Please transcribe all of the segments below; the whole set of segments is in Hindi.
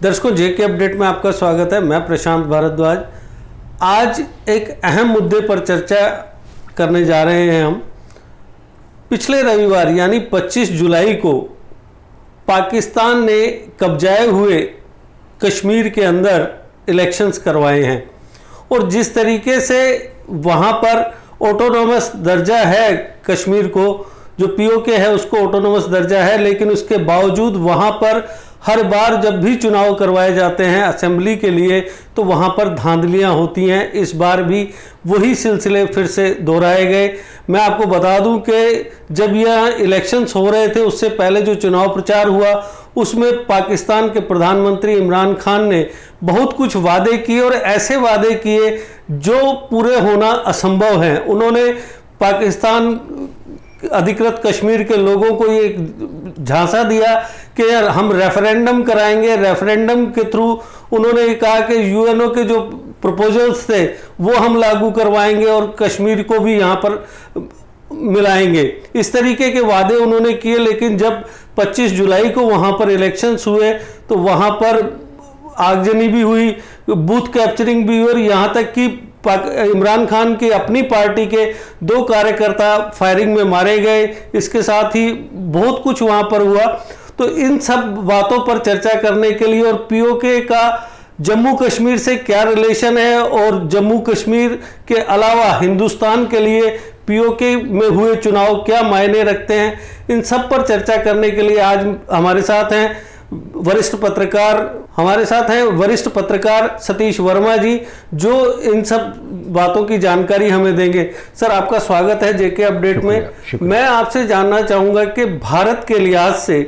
दर्शकों, जेके अपडेट में आपका स्वागत है। मैं प्रशांत भारद्वाज। आज एक अहम मुद्दे पर चर्चा करने जा रहे हैं हम। पिछले रविवार यानी 25 जुलाई को पाकिस्तान ने कब्जाए हुए कश्मीर के अंदर इलेक्शंस करवाए हैं और जिस तरीके से वहाँ पर ऑटोनोमस दर्जा है, कश्मीर को जो पीओके है उसको ऑटोनोमस दर्जा है, लेकिन उसके बावजूद वहाँ पर हर बार जब भी चुनाव करवाए जाते हैं असेंबली के लिए तो वहाँ पर धांधलियाँ होती हैं। इस बार भी वही सिलसिले फिर से दोहराए गए। मैं आपको बता दूं कि जब यह इलेक्शंस हो रहे थे उससे पहले जो चुनाव प्रचार हुआ उसमें पाकिस्तान के प्रधानमंत्री इमरान खान ने बहुत कुछ वादे किए और ऐसे वादे किए जो पूरे होना असंभव हैं। उन्होंने पाकिस्तान अधिकृत कश्मीर के लोगों को ये झांसा दिया कि यार हम रेफरेंडम कराएंगे। रेफरेंडम के थ्रू उन्होंने कहा कि यूएनओ के जो प्रपोजल्स थे वो हम लागू करवाएंगे और कश्मीर को भी यहाँ पर मिलाएंगे। इस तरीके के वादे उन्होंने किए, लेकिन जब 25 जुलाई को वहाँ पर इलेक्शंस हुए तो वहाँ पर आगजनी भी हुई, बूथ कैप्चरिंग भी हुई और यहाँ तक कि इमरान खान की अपनी पार्टी के 2 कार्यकर्ता फायरिंग में मारे गए। इसके साथ ही बहुत कुछ वहाँ पर हुआ। तो इन सब बातों पर चर्चा करने के लिए और पीओके का जम्मू कश्मीर से क्या रिलेशन है और जम्मू कश्मीर के अलावा हिंदुस्तान के लिए पीओके में हुए चुनाव क्या मायने रखते हैं, इन सब पर चर्चा करने के लिए आज हमारे साथ हैं वरिष्ठ पत्रकार सतीश वर्मा जी, जो इन सब बातों की जानकारी हमें देंगे। सर, आपका स्वागत है जेके अपडेट में। मैं आपसे जानना चाहूँगा कि भारत के लिहाज से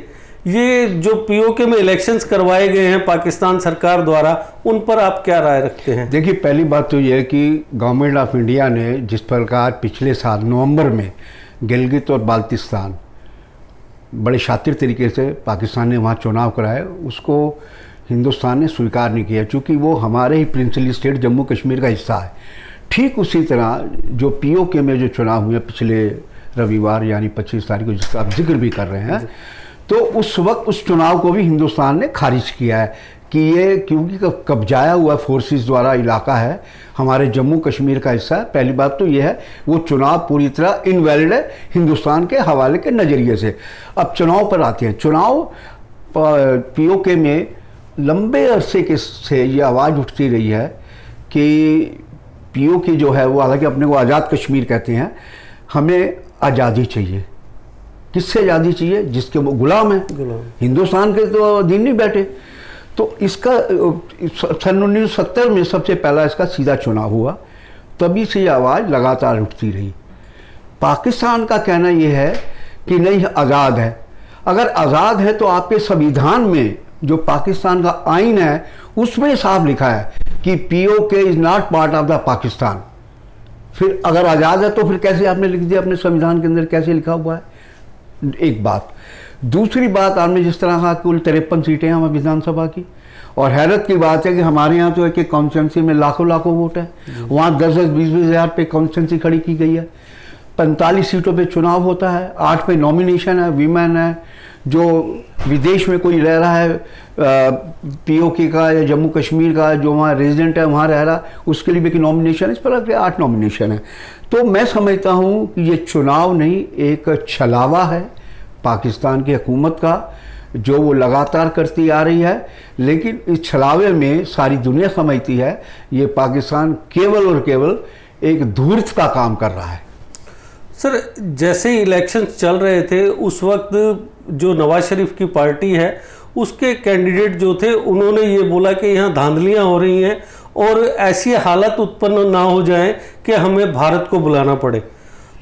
ये जो पीओके में इलेक्शंस करवाए गए हैं पाकिस्तान सरकार द्वारा, उन पर आप क्या राय रखते हैं? देखिए, पहली बात तो ये है कि गवर्नमेंट ऑफ इंडिया ने जिस प्रकार पिछले साल नवंबर में गिलगित और बाल्टिस्तान बड़े शातिर तरीके से पाकिस्तान ने वहाँ चुनाव कराए, उसको हिंदुस्तान ने स्वीकार नहीं किया, चूँकि वो हमारे ही प्रिंसली स्टेट जम्मू कश्मीर का हिस्सा है। ठीक उसी तरह जो पीओके में जो चुनाव हुए पिछले रविवार यानी 25 तारीख को, जिसका आप जिक्र भी कर रहे हैं, तो उस वक्त उस चुनाव को भी हिंदुस्तान ने खारिज किया है कि ये क्योंकि कब्जाया हुआ फोर्सेस द्वारा इलाका है, हमारे जम्मू कश्मीर का हिस्सा है। पहली बात तो ये है वो चुनाव पूरी तरह इनवैलिड है हिंदुस्तान के हवाले के नज़रिए से। अब चुनाव पर आते हैं। चुनाव पीओके में लंबे अरसे के से ये आवाज़ उठती रही है कि पीओके जो है वो, हालांकि अपने को आज़ाद कश्मीर कहते हैं, हमें आज़ादी चाहिए। किससे आज़ादी चाहिए? जिसके वो गुलाम है, हिंदुस्तान के तो अधीन नहीं बैठे। तो इसका सन 1970 में सबसे पहला इसका सीधा चुनाव हुआ, तभी से ये आवाज़ लगातार उठती रही। पाकिस्तान का कहना ये है कि नहीं, आज़ाद है। अगर आज़ाद है तो आपके संविधान में जो पाकिस्तान का आइन है उसमें साफ लिखा है कि PoK is not part of the Pakistan. फिर अगर आज़ाद है तो फिर कैसे आपने लिख दिया अपने संविधान के अंदर, कैसे लिखा हुआ है? एक बात। दूसरी बात, आपने जिस तरह कहा कुल 53 सीटें हैं हमारी विधानसभा की, और हैरत की बात है कि हमारे यहाँ तो एक कॉन्स्टिट्यूंसी में लाखों वोट है, वहाँ 10-10, 20-20 हज़ार पे कॉन्स्टिट्यूंसी खड़ी की गई है। 45 सीटों पे चुनाव होता है, 8 पे नॉमिनेशन है, वीमेन है, जो विदेश में कोई रह रहा है पीओके का या जम्मू कश्मीर का, जो वहाँ रेजिडेंट है वहाँ रह रहा, उसके लिए भी नॉमिनेशन है। इस पर 8 नॉमिनेशन है। तो मैं समझता हूँ कि ये चुनाव नहीं, एक छलावा है पाकिस्तान की हुकूमत का, जो वो लगातार करती आ रही है। लेकिन इस छलावे में सारी दुनिया समझती है ये पाकिस्तान केवल और केवल एक धूर्त का काम कर रहा है। सर, जैसे ही इलेक्शन चल रहे थे उस वक्त जो नवाज शरीफ की पार्टी है उसके कैंडिडेट जो थे उन्होंने ये बोला कि यहाँ धांधलियाँ हो रही हैं और ऐसी हालत उत्पन्न ना हो जाए कि हमें भारत को बुलाना पड़े।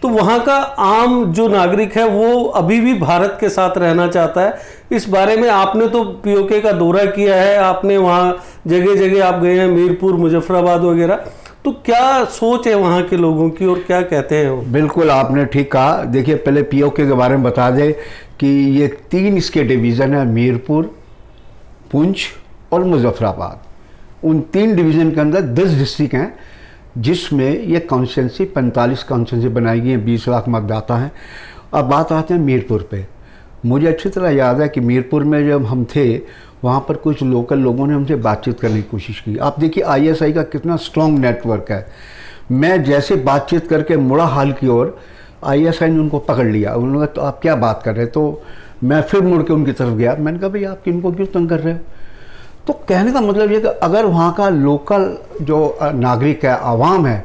तो वहाँ का आम जो नागरिक है वो अभी भी भारत के साथ रहना चाहता है। इस बारे में आपने तो पीओके का दौरा किया है, आपने वहाँ जगह जगह आप गए हैं, मीरपुर, मुजफ्फराबाद वगैरह, तो क्या सोच है वहाँ के लोगों की और क्या कहते हैं वो? बिल्कुल आपने ठीक कहा। देखिए, पहले पीओके के बारे में बता दें कि ये 3 इसके डिवीज़न है, मीरपुर, पुंछ और मुजफ्फराबाद। उन 3 डिवीज़न के अंदर 10 डिस्ट्रिक्ट हैं जिसमें ये कॉन्स्टिट्यूंसी 45 कॉन्स्टिट्यूंसी बनाई गई हैं, 20 लाख मतदाता हैं। अब बात आते हैं मीरपुर पे। मुझे अच्छी तरह याद है कि मीरपुर में जब हम थे, वहाँ पर कुछ लोकल लोगों ने हमसे बातचीत करने की कोशिश की। आप देखिए आईएसआई का कितना स्ट्रॉन्ग नेटवर्क है। मैं जैसे बातचीत करके मुड़ा हाल की ओर, आईएसआई ने उनको पकड़ लिया। उन्होंने कहा तो आप क्या बात कर रहे हैं? तो मैं फिर मुड़ के उनकी तरफ गया। मैंने कहा भाई आप इनको क्यों तंग कर रहे हो? तो कहने का मतलब ये कि अगर वहाँ का लोकल जो नागरिक है, आवाम है,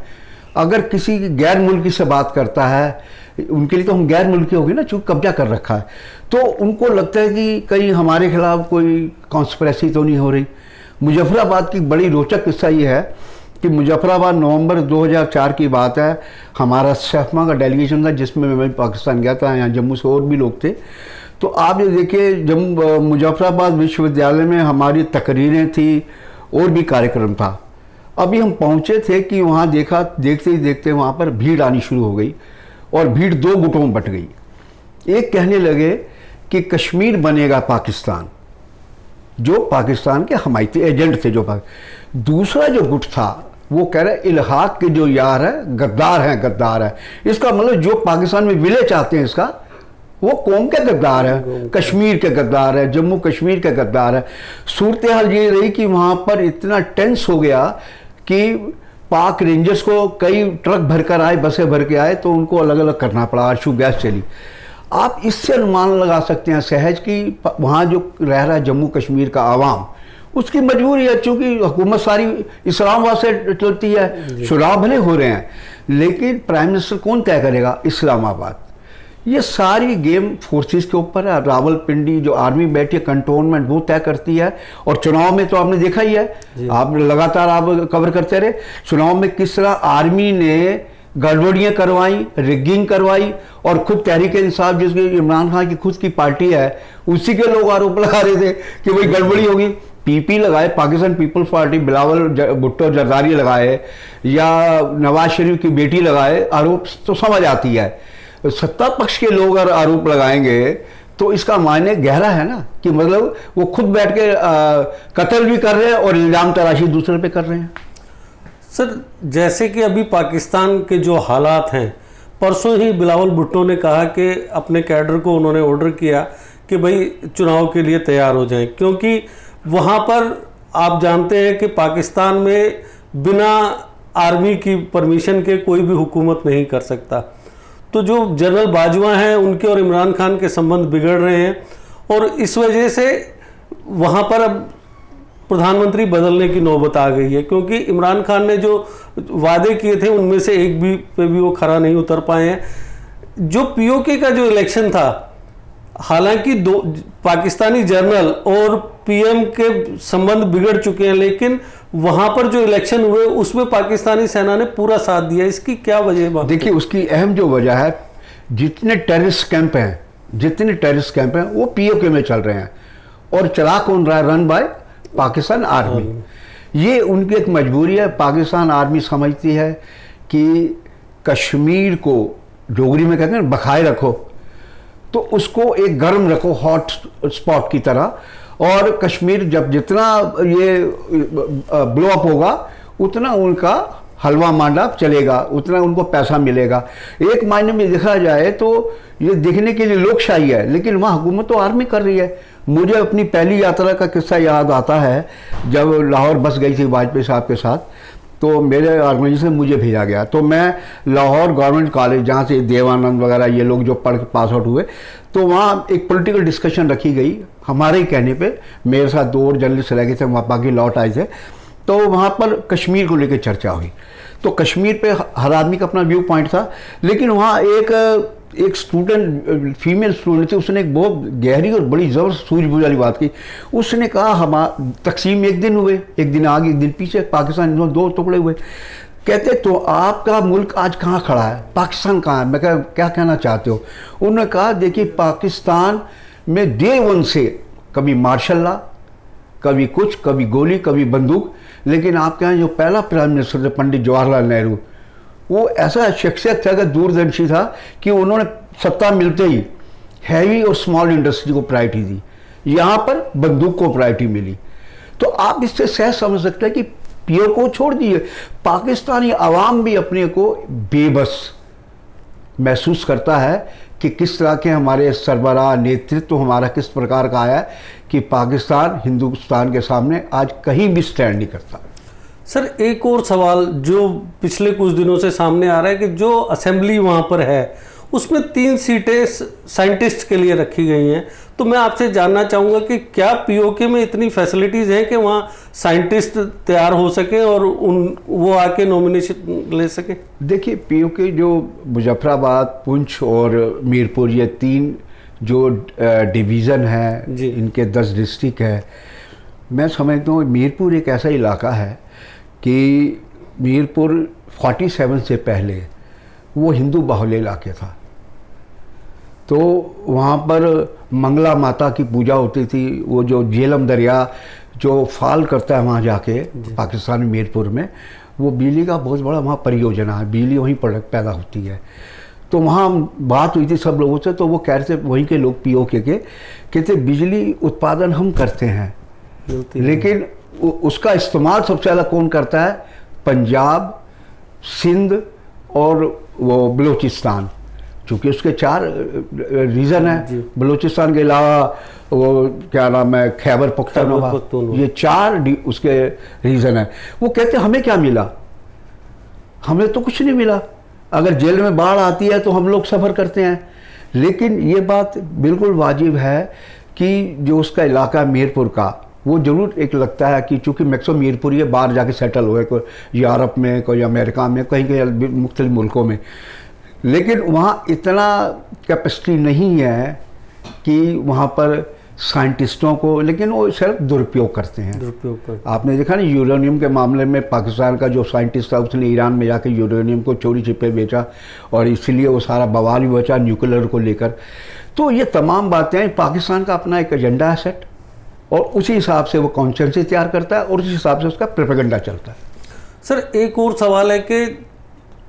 अगर किसी गैर मुल्की से बात करता है, उनके लिए तो हम गैर मुल्की हो गए ना, चूँकि कब्जा कर रखा है, तो उनको लगता है कि कहीं हमारे खिलाफ कोई कॉन्स्पिरेसी तो नहीं हो रही। मुजफ्फराबाद की बड़ी रोचक किस्सा ये है कि मुजफ्फराबाद नवंबर 2004 की बात है, हमारा सैफमा का डेलीगेशन था जिसमें मैं पाकिस्तान गया था, यहाँ जम्मू से और भी लोग थे। तो आप ये देखिए, जब मुजफ्फराबाद विश्वविद्यालय में हमारी तकरीरें थी और भी कार्यक्रम था। अभी हम पहुँचे थे कि वहाँ देखा, देखते ही देखते वहाँ पर भीड़ आनी शुरू हो गई और भीड़ दो गुटों में बट गई। एक कहने लगे कि कश्मीर बनेगा पाकिस्तान, जो पाकिस्तान के हमायती एजेंट थे जो दूसरा जो गुट था वो कह रहे इल्हाक के जो यार है, गद्दार हैं, गद्दार है। इसका मतलब जो पाकिस्तान में विले चाहते हैं इसका, वो कौम के गद्दार है, कश्मीर के गद्दार है, जम्मू कश्मीर के गद्दार है। सूरत हाल ये रही कि वहाँ पर इतना टेंस हो गया कि पाक रेंजर्स को कई ट्रक भरकर आए, बसें भर के आए, तो उनको अलग अलग करना पड़ा, आशु गैस चली। आप इससे अनुमान लगा सकते हैं सहज कि वहाँ जो रह रहा है जम्मू कश्मीर का आवाम, उसकी मजबूरी है, चूँकि हुकूमत सारी इस्लामाबाद से चलती है, चुनाव भले हो रहे हैं, लेकिन प्राइम मिनिस्टर कौन तय करेगा? इस्लामाबाद। ये सारी गेम फोर्सेस के ऊपर है। रावलपिंडी जो आर्मी बैठी है, कंटोनमेंट, वो तय करती है। और चुनाव में तो आपने देखा ही है, आप लगातार आप कवर करते रहे, चुनाव में किस तरह आर्मी ने गड़बड़ियाँ करवाई, रिगिंग करवाई, और खुद तहरीक इंसाफ जिसकी इमरान खान की खुद की पार्टी है, उसी के लोग आरोप लगा रहे थे कि भाई गड़बड़ी होगी। पीपी लगाए, पाकिस्तान पीपल्स पार्टी, बिलावल भुट्टो जरदारी लगाए, या नवाज शरीफ की बेटी लगाए, आरोप तो समझ आती है। सत्ता पक्ष के लोग अगर आरोप लगाएंगे तो इसका मायने गहरा है ना, कि मतलब वो खुद बैठ के कत्ल भी कर रहे हैं और इल्जाम तराशी दूसरे पे कर रहे हैं। सर, जैसे कि अभी पाकिस्तान के जो हालात हैं, परसों ही बिलावल भुट्टो ने कहा कि अपने कैडर को उन्होंने ऑर्डर किया कि भाई चुनाव के लिए तैयार हो जाएं, क्योंकि वहाँ पर आप जानते हैं कि पाकिस्तान में बिना आर्मी की परमिशन के कोई भी हुकूमत नहीं कर सकता। तो जो जनरल बाजवा हैं, उनके और इमरान खान के संबंध बिगड़ रहे हैं, और इस वजह से वहाँ पर अब प्रधानमंत्री बदलने की नौबत आ गई है, क्योंकि इमरान खान ने जो वादे किए थे उनमें से एक भी पे भी वो खरा नहीं उतर पाए हैं। जो पीओके का जो इलेक्शन था, हालांकि दो पाकिस्तानी जनरल और पीएम के संबंध बिगड़ चुके हैं, लेकिन वहां पर जो इलेक्शन हुए उसमें पाकिस्तानी सेना ने पूरा साथ दिया। इसकी क्या वजह है? देखिए, उसकी अहम जो वजह है, जितने टेररिस्ट कैंप हैं वो पीओके में चल रहे हैं, और चला कौन रहा है? Run by Pakistan army. ये उनकी एक मजबूरी है। पाकिस्तान आर्मी समझती है कि कश्मीर को, डोगरी में कहते हैं बखाए रखो, तो उसको एक गर्म रखो, हॉट स्पॉट की तरह, और कश्मीर जब जितना ये ब्लो अप होगा उतना उनका हलवा मांडा चलेगा, उतना उनको पैसा मिलेगा। एक मायने में देखा जाए तो ये देखने के लिए लोकशाही है, लेकिन वहाँ हुकूमत तो आर्मी कर रही है। मुझे अपनी पहली यात्रा का किस्सा याद आता है, जब लाहौर बस गई थी वाजपेयी साहब के साथ, तो मेरे ऑर्गेनाइजेशन से मुझे भेजा गया। तो मैं लाहौर गवर्नमेंट कॉलेज, जहाँ से देवानंद वगैरह ये लोग जो पढ़ के पास आउट हुए, तो वहाँ एक पॉलिटिकल डिस्कशन रखी गई हमारे ही कहने पे। मेरे साथ 2 और जर्नलिस्ट रह गए थे, वहाँ बाकी लौट आए थे। तो वहाँ पर कश्मीर को लेकर चर्चा हुई। तो कश्मीर पे हर आदमी का अपना व्यू पॉइंट था, लेकिन वहाँ एक स्टूडेंट, फीमेल स्टूडेंट थी, उसने एक बहुत गहरी और बड़ी ज़बरदस्त सूझबूझ वाली बात की। उसने कहा हम तकसीम एक दिन हुए, एक दिन आगे एक दिन पीछे, पाकिस्तान 2 टुकड़े हुए। कहते तो आपका मुल्क आज कहाँ खड़ा है, पाकिस्तान कहाँ है? मैं क्या कहना चाहते हो? उन्होंने कहा देखिए, पाकिस्तान में डे 1 से कभी मार्शल लॉ, कभी कुछ, कभी गोली, कभी बंदूक, लेकिन आपके यहाँ जो पहला प्राइम मिनिस्टर थे पंडित जवाहरलाल नेहरू, वो ऐसा शख्सियत था कि दूरदर्शी था कि उन्होंने सत्ता मिलते ही हैवी और स्मॉल इंडस्ट्री को प्रायोरिटी दी, यहाँ पर बंदूक को प्रायोरिटी मिली। तो आप इससे सहज समझ सकते हैं कि पीओ को छोड़ दिए, पाकिस्तानी अवाम भी अपने को बेबस महसूस करता है कि किस तरह के हमारे सरबराह नेतृत्व हमारा किस प्रकार का आया कि पाकिस्तान हिंदुस्तान के सामने आज कहीं भी स्टैंड नहीं करता। सर एक और सवाल जो पिछले कुछ दिनों से सामने आ रहा है कि जो असेंबली वहाँ पर है उसमें 3 सीटें साइंटिस्ट के लिए रखी गई हैं, तो मैं आपसे जानना चाहूँगा कि क्या पीओके में इतनी फैसिलिटीज़ हैं कि वहाँ साइंटिस्ट तैयार हो सके और वो आके नॉमिनेशन ले सके? देखिए पीओके जो मुजफ्फराबाद, पुंछ और मीरपुर ये 3 जो डिवीज़न है, इनके 10 डिस्ट्रिक्ट है। मैं समझता हूँ मीरपुर एक ऐसा इलाका है कि मीरपुर 47 से पहले वो हिंदू बाहुल्य इलाके था, तो वहाँ पर मंगला माता की पूजा होती थी। वो जो झेलम दरिया जो फाल करता है वहाँ जाके पाकिस्तान में मीरपुर में, वो बिजली का बहुत बड़ा वहाँ परियोजना है, बिजली वहीं पर पैदा होती है। तो वहाँ बात हुई थी सब लोगों से, तो वो कह रहे थे वहीं के लोग पीओके के कहते बिजली उत्पादन हम करते हैं, लेकिन उसका इस्तेमाल सबसे ज़्यादा कौन करता है? पंजाब, सिंध और वो बलूचिस्तान, चूँकि उसके 4 रीज़न है। बलूचिस्तान के अलावा वो क्या नाम है, खैबर पख्तूनख्वा, ये 4 उसके रीज़न है। वो कहते हमें क्या मिला? हमें तो कुछ नहीं मिला। अगर जेल में बाढ़ आती है तो हम लोग सफ़र करते हैं, लेकिन ये बात बिल्कुल वाजिब है कि जो उसका इलाका मीरपुर का, वो ज़रूर एक लगता है कि चूँकि मैक्सिमम मीरपुर ये बाहर जाके सेटल हुए, कोई यूरोप में, कोई अमेरिका में, कहीं कहीं मुख्तलिफ मुल्कों में, लेकिन वहाँ इतना कैपेसिटी नहीं है कि वहाँ पर साइंटिस्टों को, लेकिन वो सिर्फ दुरुपयोग करते हैं। आपने देखा ना यूरेनियम के मामले में पाकिस्तान का जो साइंटिस्ट था उसने ईरान में जाके यूरेनियम को चोरी छिपे बेचा और इसलिए वो सारा बवाल भी बचा न्यूक्लियर को लेकर। तो ये तमाम बातें, पाकिस्तान का अपना एक एजेंडा है सेट, और उसी हिसाब से वो कॉन्सेंसस तैयार करता है और उसी हिसाब से उसका प्रोपेगेंडा चलता है। सर एक और सवाल है कि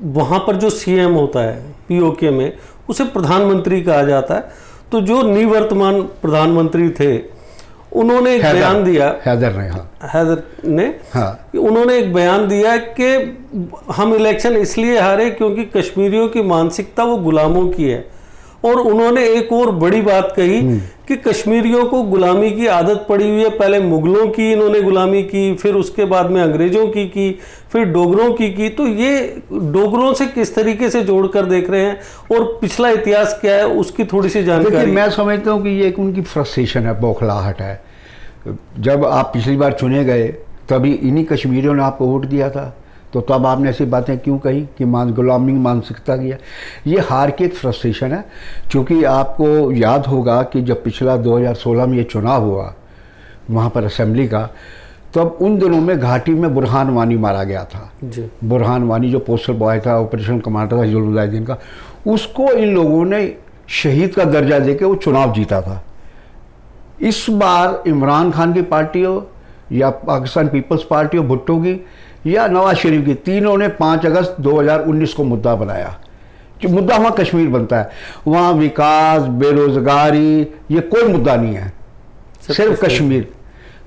वहाँ पर जो सीएम होता है पीओके में, उसे प्रधानमंत्री कहा जाता है। तो जो निवर्तमान प्रधानमंत्री थे उन्होंने एक बयान दिया, हैदर ने उन्होंने एक बयान दिया कि हम इलेक्शन इसलिए हारे क्योंकि कश्मीरियों की मानसिकता वो गुलामों की है। और उन्होंने एक और बड़ी बात कही कि कश्मीरियों को गुलामी की आदत पड़ी हुई है। पहले मुगलों की इन्होंने गुलामी की, फिर उसके बाद में अंग्रेजों की, फिर डोगरों की। तो ये डोगरों से किस तरीके से जोड़कर देख रहे हैं और पिछला इतिहास क्या है उसकी थोड़ी सी जानकारी। मैं समझता हूँ कि ये एक उनकी फ्रस्ट्रेशन है, बौखलाहट है। जब आप पिछली बार चुने गए तभी इन्हीं कश्मीरियों ने आपको वोट दिया था, तो तब आपने ऐसी बातें क्यों कही कि गुलामी मानसिकता की है? ये हार की एक फ्रस्ट्रेशन है। क्योंकि आपको याद होगा कि जब पिछला 2016 में ये चुनाव हुआ वहाँ पर असेंबली का, तब उन दिनों में घाटी में बुरहान वानी मारा गया था। बुरहान वानी जो पोस्टर बॉय था, ऑपरेशन कमांडर था जुल्म मुजाहिदीन का, उसको इन लोगों ने शहीद का दर्जा देके वो चुनाव जीता था। इस बार इमरान खान की पार्टी हो या पाकिस्तान पीपल्स पार्टी हो भुट्टो की या नवाज शरीफ की, तीनों ने 5 अगस्त 2019 को मुद्दा बनाया। जो मुद्दा वहाँ कश्मीर बनता है, वहाँ विकास, बेरोजगारी, ये कोई मुद्दा नहीं है, सिर्फ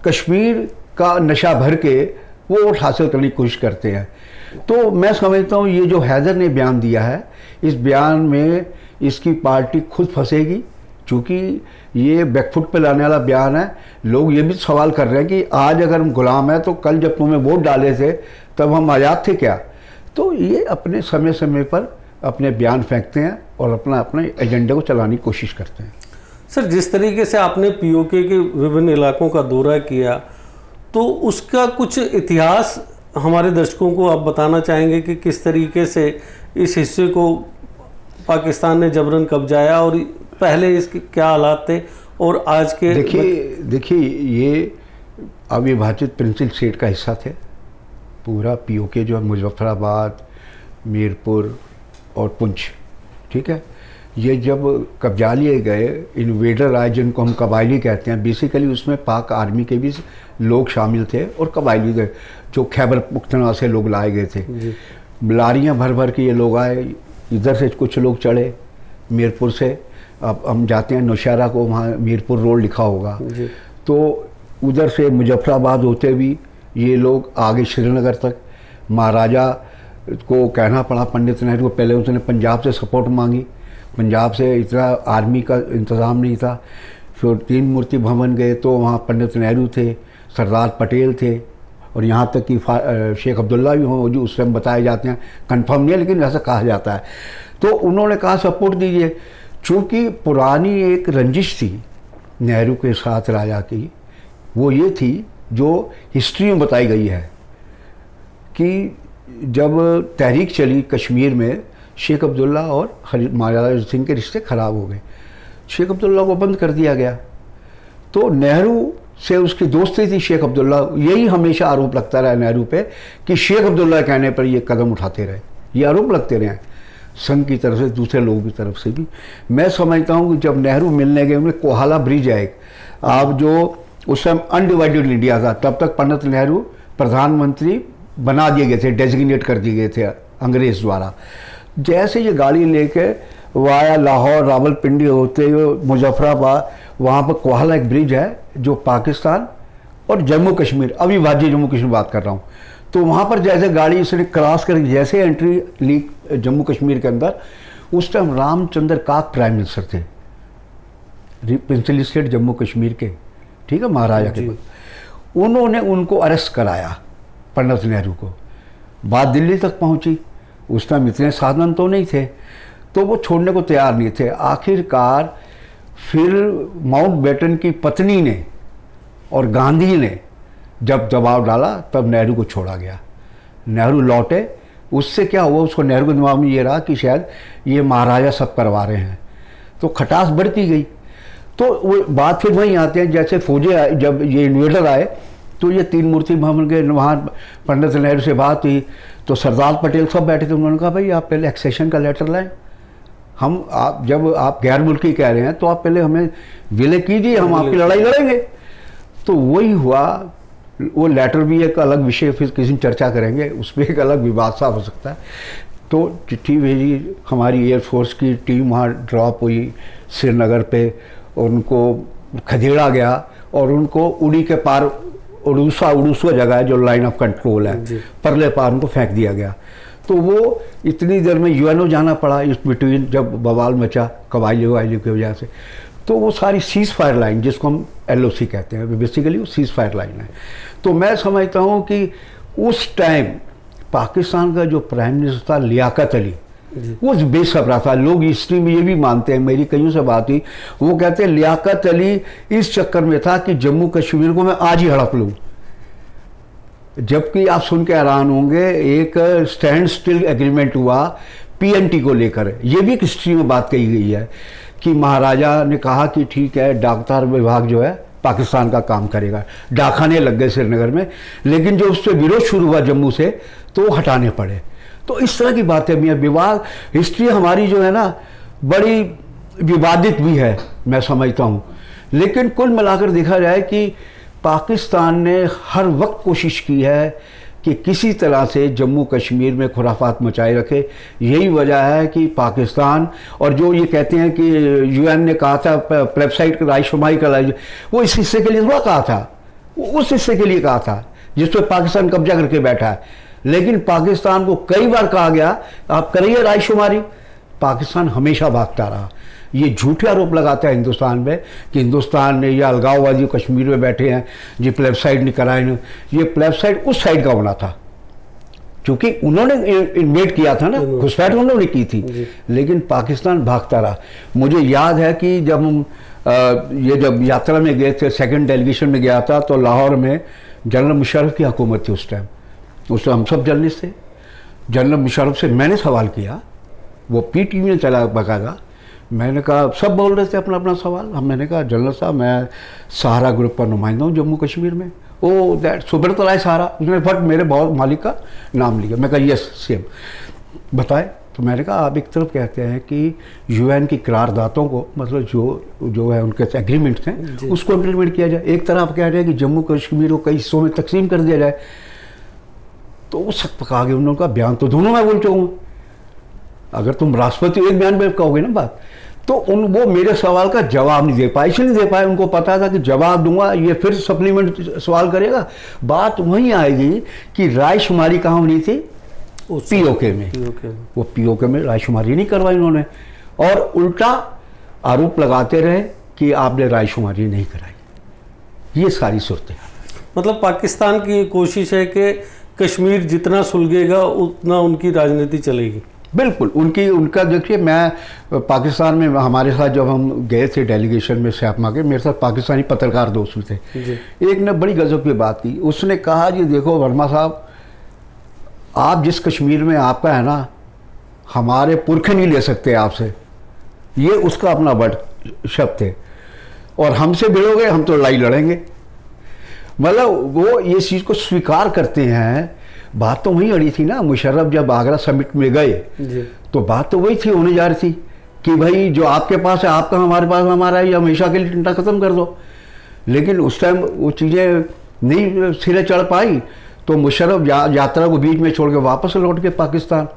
कश्मीर का नशा भर के वो वोट हासिल करने की कोशिश करते हैं। तो मैं समझता हूँ ये जो हैदर ने बयान दिया है, इस बयान में इसकी पार्टी खुद फंसेगी, चूँकि ये बैकफुट पे लाने वाला बयान है। लोग ये भी सवाल कर रहे हैं कि आज अगर हम गुलाम हैं तो कल जब तुम्हें वोट डाले थे तब हम आज़ाद थे क्या? तो ये अपने समय समय पर अपने बयान फेंकते हैं और अपने एजेंडे को चलाने की कोशिश करते हैं। सर जिस तरीके से आपने पीओके के विभिन्न इलाकों का दौरा किया, तो उसका कुछ इतिहास हमारे दर्शकों को आप बताना चाहेंगे कि किस तरीके से इस हिस्से को पाकिस्तान ने जबरन कब्जाया और पहले इसके क्या हालात थे और आज के? देखिए ये अविभाजित प्रिंसिपल स्टेट का हिस्सा थे। पूरा पीओके जो है मुजफ्फराबाद, मीरपुर और पुंछ, ठीक है, ये जब कब्जा लिए गए, इन्वेडर आए जिनको हम कबायली कहते हैं, बेसिकली उसमें पाक आर्मी के भी लोग शामिल थे और कबायली थे जो खैबर पख्तूनख्वा से लोग लाए गए थे। लारियाँ भर भर के ये लोग आए, इधर से कुछ लोग चढ़े मीरपुर से। अब हम जाते हैं नौशहरा को, वहाँ मीरपुर रोड लिखा होगा, तो उधर से मुजफ्फराबाद होते हुए ये लोग आगे श्रीनगर तक। महाराजा को कहना पड़ा पंडित नेहरू को, पहले उसने पंजाब से सपोर्ट मांगी, पंजाब से इतना आर्मी का इंतज़ाम नहीं था। फिर 3 मूर्ति भवन गए तो वहाँ पंडित नेहरू थे, सरदार पटेल थे, और यहाँ तक कि शेख अब्दुल्ला भी हों जो उस टाइम बताए जाते हैं, कंफर्म नहीं है लेकिन ऐसा कहा जाता है। तो उन्होंने कहा सपोर्ट दीजिए। चूँकि पुरानी एक रंजिश थी नेहरू के साथ राजा की, वो ये थी जो हिस्ट्री में बताई गई है कि जब तहरीक चली कश्मीर में, शेख अब्दुल्ला और महाराजा सिंह के रिश्ते ख़राब हो गए, शेख अब्दुल्ला को बंद कर दिया गया। तो नेहरू से उसकी दोस्ती थी शेख अब्दुल्ला, यही हमेशा आरोप लगता रहा नेहरू पे कि शेख अब्दुल्ला कहने पर ये कदम उठाते रहे, ये आरोप लगते रहे संघ की तरफ से, दूसरे लोगों की तरफ से भी। मैं समझता हूँ कि जब नेहरू मिलने गए, उन्हें कोहाला ब्रिज है एक, आप जो उस समय अनडिवाइडेड इंडिया था, तब तक पंडित नेहरू प्रधानमंत्री बना दिए गए थे, डेजिग्नेट कर दिए गए थे अंग्रेज़ द्वारा। जैसे ये गाड़ी लेके वाया लाहौर रावलपिंडी होते हुए मुजफ्फराबाद, वहाँ पर कोहाला एक ब्रिज है जो पाकिस्तान और जम्मू कश्मीर, अविभाज्य जम्मू कश्मीर बात कर रहा हूँ, तो वहाँ पर जैसे गाड़ी इसने क्रॉस कर जैसे एंट्री ली जम्मू कश्मीर के अंदर, उस टाइम रामचंद्र काक प्राइम मिनिस्टर थे, प्रिंसिपल स्टेट जम्मू कश्मीर के, ठीक है, महाराजा के। उन्होंने उनको अरेस्ट कराया पंडित नेहरू को, बात दिल्ली तक पहुंची। उस टाइम इतने साधन तो नहीं थे, तो वो छोड़ने को तैयार नहीं थे। आखिरकार फिर माउंटबेटन की पत्नी ने और गांधी ने जब दबाव डाला, तब नेहरू को छोड़ा गया। नेहरू लौटे, उससे क्या हुआ, उसको नेहरू के दिमाग में ये रहा कि शायद ये महाराजा सब करवा रहे हैं, तो खटास बढ़ती गई। तो वो बात फिर वहीं आते हैं, जैसे फौजें आए, जब ये इन्वेडर आए तो ये 3 मूर्ति भवन के वहाँ पंडित नेहरू से बात हुई, तो सरदार पटेल सब बैठे थे। उन्होंने कहा भाई आप पहले एक्सेशन का लेटर लाएं, आप जब आप गैर मुल्की कह रहे हैं तो आप पहले हमें विलय कीजिए, हम आपकी लड़ाई लड़ेंगे। तो वही हुआ। वो लेटर भी एक अलग विषय, फिर किसी दिन चर्चा करेंगे, उस पर एक अलग विवाद सा हो सकता है। तो चिट्ठी भेजी, हमारी एयरफोर्स की टीम वहाँ ड्रॉप हुई श्रीनगर पे, उनको खदेड़ा गया और उनको उड़ी के पार, उड़ूसा जगह है जो लाइन ऑफ कंट्रोल है, परले पार उनको फेंक दिया गया। तो वो इतनी देर में यूएनओ जाना पड़ा इस बिटवीन, जब बवाल मचा कबायली की वजह से। तो वो सारी सीज फायर लाइन, जिसको हम LOC कहते हैं, बेसिकली वो सीज फायर लाइन है। तो मैं समझता हूँ कि उस टाइम पाकिस्तान का जो प्राइम मिनिस्टर था लियाकत अली, वो बेसब्रा था। लोग हिस्ट्री में ये भी मानते हैं, मेरी कईयों से बात हुई, वो कहते हैं लियाकत अली इस चक्कर में था कि जम्मू कश्मीर को मैं आज ही हड़प लूँ। जबकि आप सुन के हैरान होंगे, एक स्टैंड स्टिल एग्रीमेंट हुआ PNT को लेकर, ये भी एक हिस्ट्री में बात कही गई है कि महाराजा ने कहा कि ठीक है, डाकतार विभाग जो है पाकिस्तान का काम करेगा। डाकखाने लग गए श्रीनगर में, लेकिन जो उस पर विरोध शुरू हुआ जम्मू से, तो हटाने पड़े। तो इस तरह की बातें भी हैं। विवाद, हिस्ट्री हमारी जो है ना बड़ी विवादित भी है, मैं समझता हूँ। लेकिन कुल मिलाकर देखा जाए कि पाकिस्तान ने हर वक्त कोशिश की है कि किसी तरह से जम्मू कश्मीर में खुराफात मचाए रखे। यही वजह है कि पाकिस्तान, और जो ये कहते हैं कि UN ने कहा था प्लेबसाइट रायशुमारी का, वो इस हिस्से के लिए थोड़ा कहा था, उस हिस्से के लिए कहा था जिस पर पाकिस्तान कब्जा करके बैठा है। लेकिन पाकिस्तान को कई बार कहा गया आप करिए रायशुमारी, पाकिस्तान हमेशा भागता रहा। ये झूठे आरोप लगाता है हिंदुस्तान में कि हिंदुस्तान ने या अलगाववादी कश्मीर में बैठे हैं, ये प्लेबसाइट नहीं कराए। ये प्लेबसाइट उस साइड का होना था, क्योंकि उन्होंने इन्वेट किया था ना, घुसपैठ उन्होंने की थी, लेकिन पाकिस्तान भागता रहा। मुझे याद है कि जब हम जब यात्रा में गए थे, सेकंड डेलीगेशन में गया था, तो लाहौर में जनरल मुशर्रफ की हुकूमत थी उस टाइम। हम सब जर्नलिस्ट थे। जनरल मुशर्रफ से मैंने सवाल किया, वो PTV में चला बकायदा। मैंने कहा, सब बोल रहे थे अपना अपना सवाल। मैंने कहा जनरल साहब मैं सहारा ग्रुप का नुमाइंदा हूँ जम्मू कश्मीर में। ओ दैट सुब्रत राय सहारा, उसने फट मेरे बहुत मालिक का नाम लिया। मैं कहा यस CM, बताए। तो मैंने कहा आप एक तरफ कहते हैं कि UN की करारदातों को, मतलब जो है उनके एग्रीमेंट्स हैं, उसको इम्प्लीमेंट किया जाए। एक तरफ आप कह रहे हैं कि जम्मू कश्मीर को कई हिस्सों में तकसीम कर दिया जाए। तो वो सख्त पका गए। उन्होंने कहा बयान तो दोनों मैं बोल चुका हूँ, अगर तुम राष्ट्रपति एक बयान में कहोगे ना बात, तो वो मेरे सवाल का जवाब नहीं दे पाए। इसलिए नहीं दे पाए, उनको पता था कि जवाब दूंगा ये फिर सप्लीमेंट सवाल करेगा। बात वहीं आएगी कि रायशुमारी कहाँ होनी थी, POK में। वो POK में रायशुमारी नहीं करवाई उन्होंने। और उल्टा आरोप लगाते रहे कि आपने रायशुमारी नहीं कराई। ये सारी सूरतें हैं। मतलब पाकिस्तान की ये कोशिश है कि कश्मीर जितना सुलगेगा उतना उनकी राजनीति चलेगी। बिल्कुल, उनका देखिए, मैं पाकिस्तान में हमारे साथ जब हम गए थे डेलीगेशन में स्यापमा के, मेरे साथ पाकिस्तानी पत्रकार दोस्त भी थे जी। एक ने बड़ी गजब की बात की। उसने कहा जी देखो वर्मा साहब, आप जिस कश्मीर में आपका है ना, हमारे पुरखे नहीं ले सकते आपसे, ये उसका अपना वर्ड शब्द थे। और हमसे भिड़ोगे हम तो लड़ाई लड़ेंगे। मतलब वो ये चीज़ को स्वीकार करते हैं। बात तो वहीं अड़ी थी ना, मुशर्रफ जब आगरा समिट में गए जी। तो बात तो वही थी, होने जा रही थी कि भाई जो आपके पास है आपका, हमारे पास हमारा है, ये हमेशा के लिए टंटा ख़त्म कर दो। लेकिन उस टाइम वो चीज़ें नहीं सिरे चढ़ पाई, तो मुशर्रफ यात्रा को बीच में छोड़ के वापस लौट के पाकिस्तान।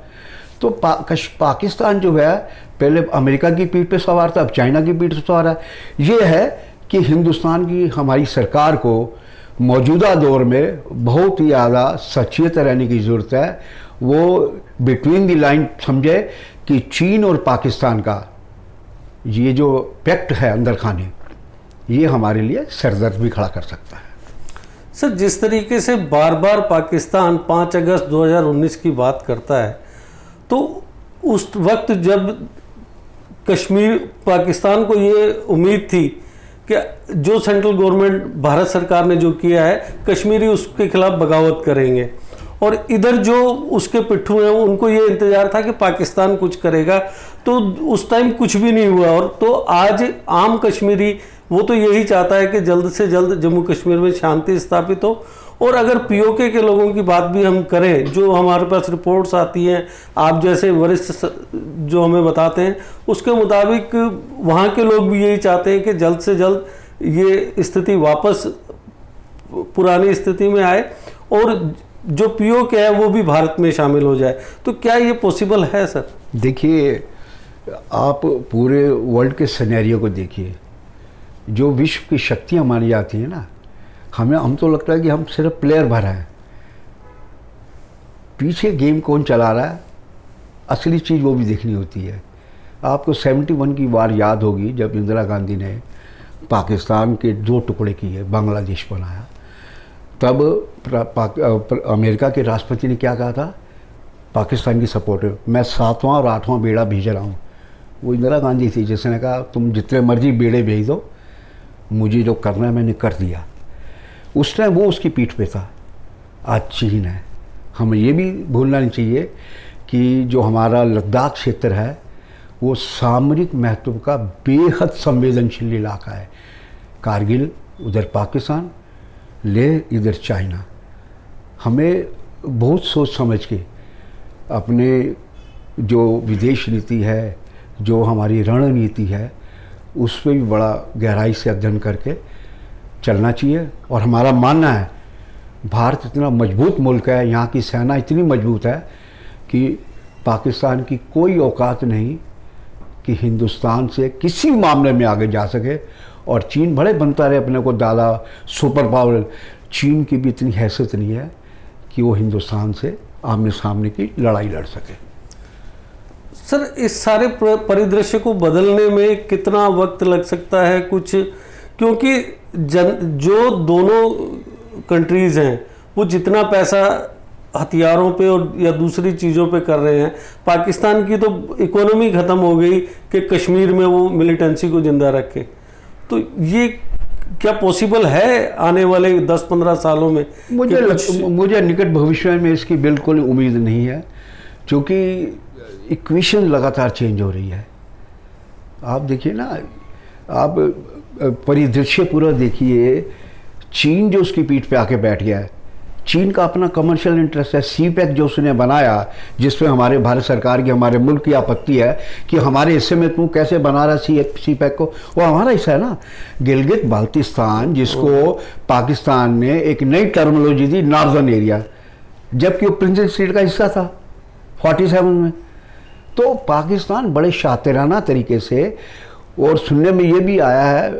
तो पाकिस्तान जो है पहले अमेरिका की पीठ पे सवार था, अब चाइना की पीठ पे सवार है। ये है कि हिंदुस्तान की हमारी सरकार को मौजूदा दौर में बहुत ही ज़्यादा सचेत रहने की ज़रूरत है। वो बिटवीन द लाइन समझे कि चीन और पाकिस्तान का ये जो पैक्ट है अंदर खाने, ये हमारे लिए सरदर्द भी खड़ा कर सकता है। सर, जिस तरीके से बार बार पाकिस्तान 5 अगस्त 2019 की बात करता है, तो उस वक्त जब कश्मीर, पाकिस्तान को ये उम्मीद थी कि जो सेंट्रल गवर्नमेंट भारत सरकार ने जो किया है, कश्मीरी उसके खिलाफ बगावत करेंगे, और इधर जो उसके पिट्ठू हैं उनको ये इंतजार था कि पाकिस्तान कुछ करेगा। तो उस टाइम कुछ भी नहीं हुआ। और तो आज आम कश्मीरी वो तो यही चाहता है कि जल्द से जल्द जम्मू कश्मीर में शांति स्थापित हो। और अगर पीओके के लोगों की बात भी हम करें, जो हमारे पास रिपोर्ट्स आती हैं, आप जैसे वरिष्ठ जो हमें बताते हैं, उसके मुताबिक वहाँ के लोग भी यही चाहते हैं कि जल्द से जल्द ये स्थिति वापस पुरानी स्थिति में आए और जो पीओके है वो भी भारत में शामिल हो जाए। तो क्या ये पॉसिबल है सर? देखिए, आप पूरे वर्ल्ड के सिनेरियो को देखिए। जो विश्व की शक्तियाँ मानी जाती हैं ना, हम तो लगता है कि हम सिर्फ प्लेयर भर हैं, पीछे गेम कौन चला रहा है असली चीज़ वो भी देखनी होती है। आपको 71 की वार याद होगी जब इंदिरा गांधी ने पाकिस्तान के 2 टुकड़े किए, बांग्लादेश बनाया। तब अमेरिका के राष्ट्रपति ने क्या कहा था, पाकिस्तान की सपोर्ट में मैं 7वां और 8वां बेड़ा भेज रहा हूँ। वो इंदिरा गांधी थी जिसने कहा तुम जितने मर्जी बेड़े भेज दो, मुझे जो करना है मैंने कर दिया। उस टाइम वो उसकी पीठ पे था। आज चीन है। हमें ये भी भूलना नहीं चाहिए कि जो हमारा लद्दाख क्षेत्र है वो सामरिक महत्व का बेहद संवेदनशील इलाका है। कारगिल उधर पाकिस्तान, लेह इधर चाइना। हमें बहुत सोच समझ के अपने जो विदेश नीति है, जो हमारी रणनीति है, उस पर भी बड़ा गहराई से अध्ययन करके चलना चाहिए। और हमारा मानना है भारत इतना मजबूत मुल्क है, यहाँ की सेना इतनी मजबूत है कि पाकिस्तान की कोई औकात नहीं कि हिंदुस्तान से किसी मामले में आगे जा सके। और चीन भले बनता रहे अपने को दादा सुपर पावर, चीन की भी इतनी हैसियत नहीं है कि वो हिंदुस्तान से आमने सामने की लड़ाई लड़ सके। सर, इस सारे परिदृश्य को बदलने में कितना वक्त लग सकता है कुछ, क्योंकि जो दोनों कंट्रीज़ हैं वो जितना पैसा हथियारों पे और या दूसरी चीज़ों पे कर रहे हैं, पाकिस्तान की तो इकोनॉमी ख़त्म हो गई कि कश्मीर में वो मिलिटेंसी को ज़िंदा रखे। तो ये क्या पॉसिबल है आने वाले 10-15 सालों में? मुझे निकट भविष्य में इसकी बिल्कुल उम्मीद नहीं है, क्योंकि इक्वेशन लगातार चेंज हो रही है। आप देखिए ना, आप परिदृश्य पूरा देखिए। चीन जो उसकी पीठ पे आके बैठ गया है, चीन का अपना कमर्शियल इंटरेस्ट है। सीपैक जो उसने बनाया, जिसमें हमारे भारत सरकार की, हमारे मुल्क की आपत्ति है कि हमारे हिस्से में तू कैसे बना रहा सीपैक को, वो हमारा हिस्सा है ना। गिलगित बाल्टिस्तान, जिसको पाकिस्तान ने एक नई टर्मिनोलॉजी दी, नॉर्दर्न एरिया, जबकि वो प्रिंसेस स्टेट का हिस्सा था 47 में। तो पाकिस्तान बड़े शातिराना तरीके से, और सुनने में ये भी आया है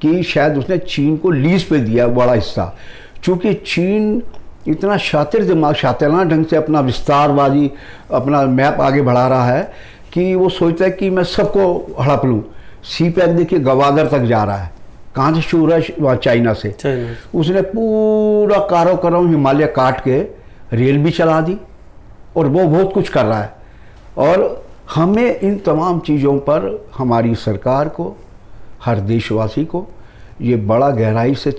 कि शायद उसने चीन को लीज पे दिया बड़ा हिस्सा, चूँकि चीन इतना शातिराना ढंग से अपना विस्तारवादी अपना मैप आगे बढ़ा रहा है कि वो सोचता है कि मैं सबको हड़प लूँ। सी पैक देखिए गवादर तक जा रहा है, कहाँ से शुरू है? वहाँ चाइना से। उसने पूरा कारों हिमालय काट के रेल भी चला दी और वो बहुत कुछ कर रहा है। और हमें इन तमाम चीज़ों पर हमारी सरकार को, हर देशवासी को ये बड़ा गहराई से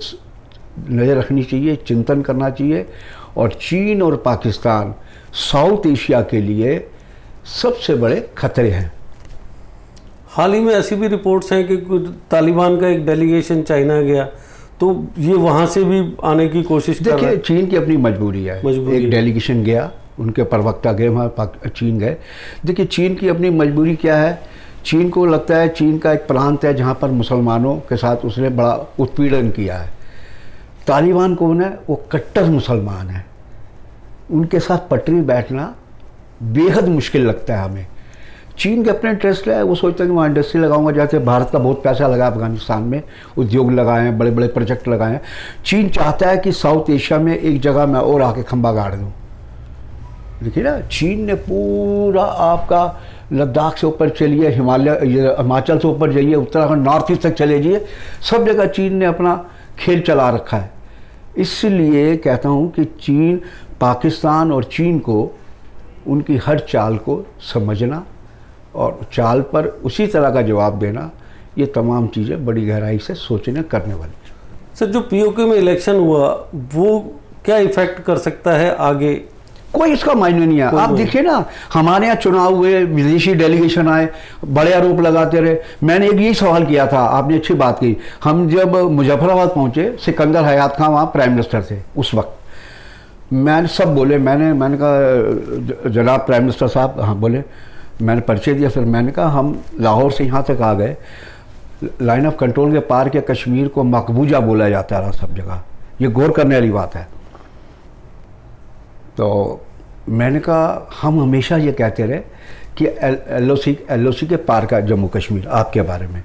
नज़र रखनी चाहिए, चिंतन करना चाहिए। और चीन और पाकिस्तान साउथ एशिया के लिए सबसे बड़े खतरे हैं। हाल ही में ऐसी भी रिपोर्ट्स हैं कि तालिबान का एक डेलीगेशन चाइना गया, तो ये वहाँ से भी आने की कोशिश कर रहा है। देखिए चीन की अपनी मजबूरी है, एक डेलीगेशन गया, उनके प्रवक्ता गए वहाँ चीन गए। देखिए चीन की अपनी मजबूरी क्या है? चीन को लगता है चीन का एक प्रांत है जहाँ पर मुसलमानों के साथ उसने बड़ा उत्पीड़न किया है। तालिबान कौन है? वो कट्टर मुसलमान है, उनके साथ पटरी बैठना बेहद मुश्किल लगता है हमें। चीन के अपने इंटरेस्ट है, वो सोचता है कि वहाँ इंडस्ट्री लगाऊंगा, जैसे भारत का बहुत पैसा लगा अफगानिस्तान में, उद्योग लगाए हैं, बड़े बड़े प्रोजेक्ट लगाए हैं। चीन चाहता है कि साउथ एशिया में एक जगह मैं और आके खंबा गाड़ दूँ। देखिए ना, चीन ने पूरा आपका लद्दाख से ऊपर चलिए, हिमाचल से ऊपर जाइए, उत्तराखंड नॉर्थ ईस्ट तक चले जाइए, सब जगह चीन ने अपना खेल चला रखा है। इसलिए कहता हूँ कि चीन, पाकिस्तान और चीन को उनकी हर चाल को समझना और चाल पर उसी तरह का जवाब देना, ये तमाम चीज़ें बड़ी गहराई से सोचने करने वाली। सर, जो पीओके में इलेक्शन हुआ वो क्या इफेक्ट कर सकता है आगे? कोई इसका मायने नहीं है। आप देखिए ना, हमारे यहाँ चुनाव हुए, विदेशी डेलीगेशन आए, बड़े आरोप लगाते रहे। मैंने एक यही सवाल किया था, आपने अच्छी बात की। हम जब मुजफ्फराबाद पहुँचे, सिकंदर हयात खां वहाँ प्राइम मिनिस्टर थे उस वक्त। मैंने सब बोले, मैंने कहा जनाब प्राइम मिनिस्टर साहब। हाँ बोले, मैंने परिचय दिया। फिर मैंने कहा हम लाहौर से यहाँ तक आ गए, लाइन ऑफ कंट्रोल के पार के कश्मीर को मकबूजा बोला जाता रहा सब जगह, ये गौर करने वाली बात है। तो मैंने कहा हम हमेशा ये कहते रहे कि एलओसी के पार का जम्मू कश्मीर आपके बारे में।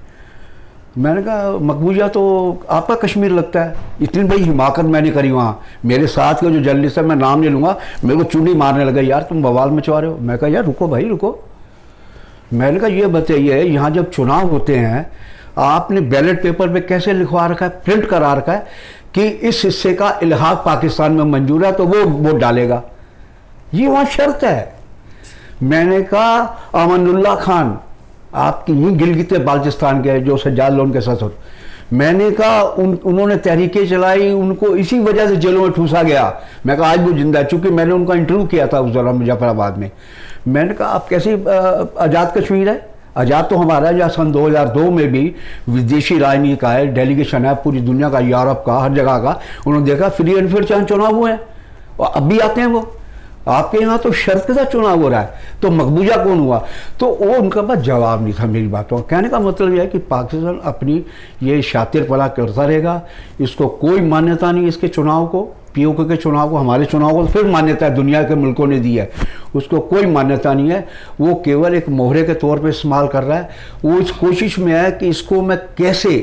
मैंने कहा मकबूजा तो आपका कश्मीर लगता है। इतनी बड़ी हिमाकत मैंने करी वहाँ। मेरे साथ के जो जर्नलिस्ट है, मैं नाम नहीं लूँगा, मेरे को चुनी मारने लगा, यार तुम बवाल मचवा रहे हो। मैं कहा यार रुको भाई रुको। मैंने कहा ये बताइए, यहाँ जब चुनाव होते हैं आपने बैलेट पेपर पे कैसे लिखवा रखा है, प्रिंट करा रखा है कि इस हिस्से का इल्हाक पाकिस्तान में मंजूर है तो वो वोट डालेगा, ये वहाँ शर्त है। मैंने कहा अमानुल्लाह खान आपकी ही गिलगित बाल्चिस्तान के जो सज्जाद लोन के ससुर, मैंने कहा उन्होंने तहरीकें चलाई, उनको इसी वजह से जेलों में ठूसा गया। मैं कहा आज वो जिंदा है, चूंकि मैंने उनका इंटरव्यू किया था उस दौरान मुजफ्फराबाद में। मैंने कहा आप कैसे आज़ाद कश्मीर है? आज़ाद तो हमारा है, जहाँ सन 2002 में भी विदेशी राजनीति का है, डेलीगेशन है पूरी दुनिया का, यूरोप का, हर जगह का। उन्होंने देखा फ्री एंड फेयर चुनाव हुए हैं और अब भी आते हैं वो। आपके यहाँ तो शर्त के साथ चुनाव हो रहा है, तो मकबूजा कौन हुआ? तो वो उनका पास जवाब नहीं था मेरी बातों का। कहने का मतलब यह है कि पाकिस्तान अपनी ये शातिरपना करता रहेगा, इसको कोई मान्यता नहीं इसके चुनाव को, पीओके के चुनाव को। हमारे चुनाव को फिर मान्यता है, दुनिया के मुल्कों ने दी है, उसको कोई मान्यता नहीं है। वो केवल एक मोहरे के तौर पर इस्तेमाल कर रहा है। वो इस कोशिश में है कि इसको मैं कैसे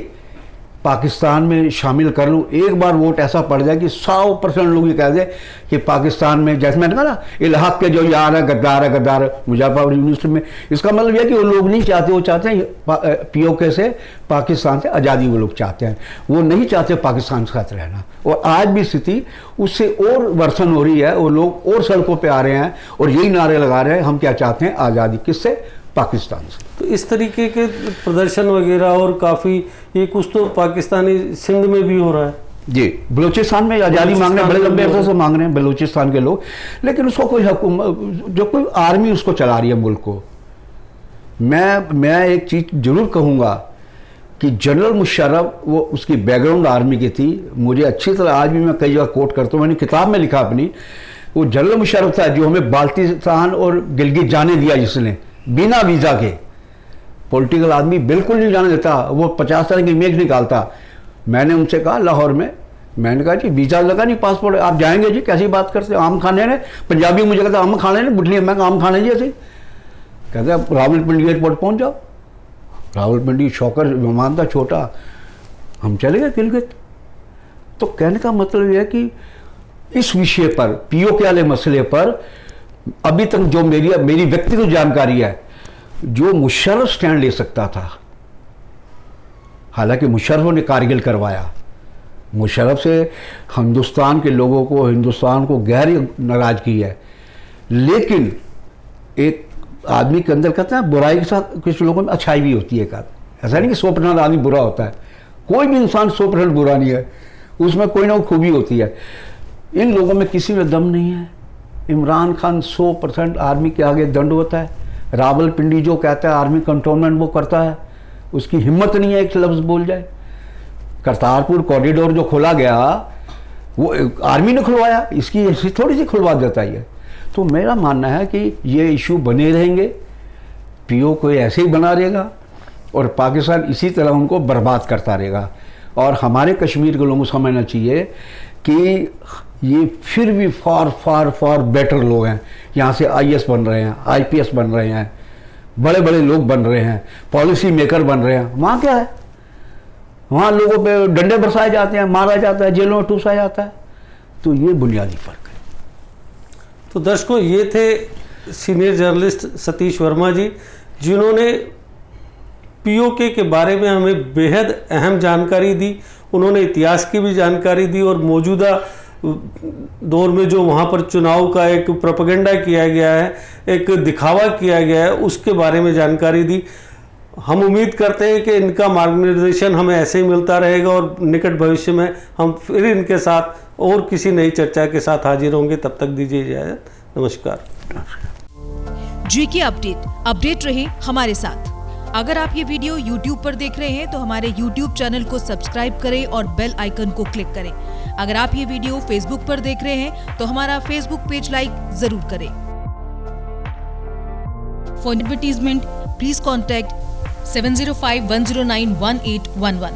पाकिस्तान में शामिल कर लूँ। एक बार वोट ऐसा पड़ जाए कि 100% लोग ये कह दे कि पाकिस्तान में, जैसे मैंने कहा ना इलाहाक के जो यार है गद्दार मुजफ्फरपुर यूनिवर्सिटी में, इसका मतलब यह कि वो लोग नहीं चाहते, वो चाहते हैं पीओके से, पाकिस्तान से आज़ादी वो लोग चाहते हैं, वो नहीं चाहते पाकिस्तान के साथ रहना। और आज भी स्थिति उससे और वर्सन हो रही है, वो लोग और सड़कों पर आ रहे हैं और यही नारे लगा रहे हैं हम क्या चाहते हैं, आज़ादी। किससे? पाकिस्तान से। तो इस तरीके के प्रदर्शन वगैरह और काफ़ी ये कुछ तो पाकिस्तानी सिंध में भी हो रहा है जी, बलूचिस्तान में आज़ादी मांग रहे हैं, बड़े लंबे अरसे से मांग रहे हैं बलूचिस्तान के लोग, लेकिन उसको कोई जो कोई आर्मी उसको चला रही है मुल्क को। मैं एक चीज़ जरूर कहूँगा कि जनरल मुशर्रफ, वो उसकी बैकग्राउंड आर्मी की थी, मुझे अच्छी तरह आज भी मैं कई जगह कोट करता हूँ, मैंने किताब में लिखा अपनी, वो जनरल मुशर्रफ था जो हमें बाल्टिस्तान और गिलगित जाने दिया, जिसने बिना वीज़ा के। पॉलिटिकल आदमी बिल्कुल नहीं जाने देता, वो 50 तरह की इमेज निकालता। मैंने उनसे कहा लाहौर में, मैंने कहा जी वीज़ा लगा नहीं, पासपोर्ट, आप जाएंगे जी? कैसी बात करते, आम खाने ने, पंजाबी मुझे कहता आम खाने ने, बुढ़ली मैं आम खाने जी ऐसे। कहते अब रावलपिंडी एयरपोर्ट पहुँच जाओ। रावलपिंडी शौकर विमान था छोटा, हम चले गए गिलगित। तो कहने का मतलब यह है कि इस विषय पर, पीओके वाले मसले पर अभी तक जो मेरी व्यक्तिगत जानकारी है, जो मुशर्रफ स्टैंड ले सकता था, हालांकि मुशर्रफ ने कारगिल करवाया, मुशर्रफ से हिंदुस्तान के लोगों को, हिंदुस्तान को गहरी नाराजगी है, लेकिन एक आदमी के अंदर कहते हैं बुराई के साथ कुछ लोगों में अच्छाई भी होती है। ऐसा नहीं कि 100% आदमी बुरा होता है, कोई भी इंसान 100% बुरा नहीं है, उसमें कोई ना कोई खूबी होती है। इन लोगों में किसी में दम नहीं है। इमरान खान 100% आर्मी के आगे दंड होता है। रावलपिंडी जो कहता है आर्मी कंटोनमेंट वो करता है, उसकी हिम्मत नहीं है एक लफ्ज़ बोल जाए। करतारपुर कॉरिडोर जो खोला गया वो आर्मी ने खुलवाया, इसकी थोड़ी सी खुलवा देता है। तो मेरा मानना है कि ये इशू बने रहेंगे, पीओ को ऐसे ही बना रहेगा और पाकिस्तान इसी तरह उनको बर्बाद करता रहेगा। और हमारे कश्मीर के लोगों को समझना चाहिए कि ये फिर भी फार फार फार बेटर लोग हैं। यहाँ से आईएएस बन रहे हैं, आईपीएस बन रहे हैं, बड़े बड़े लोग बन रहे हैं, पॉलिसी मेकर बन रहे हैं। वहाँ क्या है, वहाँ लोगों पे डंडे बरसाए जाते हैं, मारा जाता है, जेलों में ठूसा जाता है। तो ये बुनियादी फ़र्क है। तो दर्शकों, ये थे सीनियर जर्नलिस्ट सतीश वर्मा जी, जिन्होंने पीओके के बारे में हमें बेहद अहम जानकारी दी। उन्होंने इतिहास की भी जानकारी दी और मौजूदा दौर में जो वहाँ पर चुनाव का एक प्रोपेगेंडा किया गया है, एक दिखावा किया गया है, उसके बारे में जानकारी दी। हम उम्मीद करते हैं कि इनका मार्गनिर्देशन हमें ऐसे ही मिलता रहेगा और निकट भविष्य में हम फिर इनके साथ और किसी नई चर्चा के साथ हाजिर होंगे। तब तक दीजिए इजाजत। नमस्कार। जीके अपडेट रहे हमारे साथ। अगर आप ये वीडियो YouTube पर देख रहे हैं तो हमारे YouTube चैनल को सब्सक्राइब करें और बेल आइकन को क्लिक करें। अगर आप ये वीडियो Facebook पर देख रहे हैं तो हमारा Facebook पेज लाइक जरूर करें। For advertisement please contact 705-109-1811।